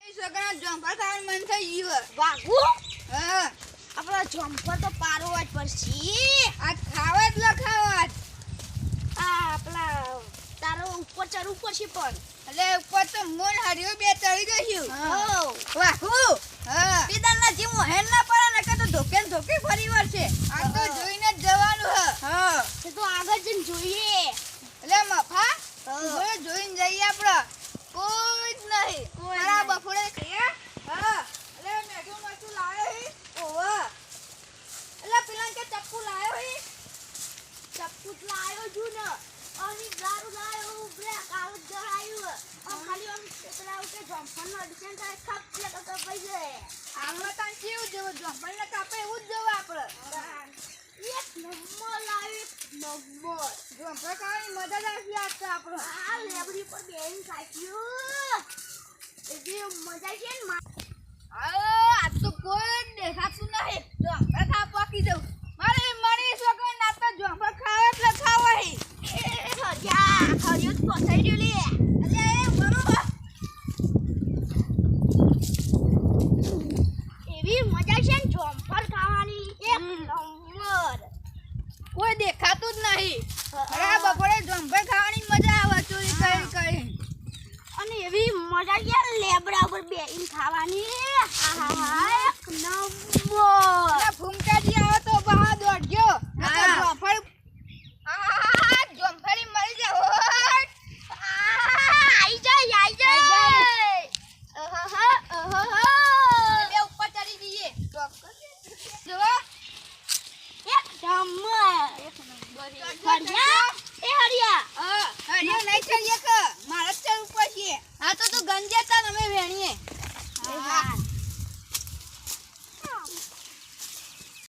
સગણા જંપર ખાવાનું મન થઈ ગયું વાગુ હા આપણો જમ્પર તો પારવો જ પડશે આ ખાવા જ લખાવા આ આપણા તારો ઉપર ચડવું પડશે પણ એટલે ઉપર તો મોન હરિયો બે ચડી ગયું હો વાહુ હા પીદાના જેવું હેન ના પડે ને કે તો ધોકે ને ધોકે ફરી વળશે આ તો જોઈને જ જવાનું હ હા તો આગળ જઈને જોઈએ એટલે મફા હા. જોઈને જઈએ આપણે કોઈ જ નહીં કોઈ મારા નહીં. બફોડે કહીએ હા એટલે મેઠું મરચું લાવ્યો હી ઓવા એટલે પેલા કે ચપ્પુ લાવ્યો હી ચપ્પુ જ લાયો છું ને અને દારૂ લાયો બ્રેક આઉટ જરાયું ખાલી આમ પેલા કે જમ્પર નો એડિશન થાય ખપ લે તો પૈસે આમાં તાન કેવું જેવું જંપલને કાપે એવું જ જવું આપણે એક નંબર લાવ્યો એક નંબર જંપલ ખાવાની મજા જ આવશે આજ તો આપણો આ લેબડી પર બેન સાચ્યું એવી મજા છે ને આજ તો કોઈ જ દેખાતું નહીં જંપલ ખા પાકી દઉં મારે મણી છોકરો ના તો જંપલ ખાવે એટલે ખાવા હી હરિયા હરિયો તો પસાઈ રહ્યો લે એટલે એ બરોબર એવી મજા છે ને જમ્પર ખાવાની એક નંબર કોઈ દેખાતું જ નહીં અરે હા. બપોરે જંપલ ખાવાની મજા આવે ચોરી કરી કરી અને એવી મજા યાર લેબડા ઉપર બેહીને ખાવાની આહાહા એક નંબર અરે ફૂમતાજી આવે તો બહાર દોડજો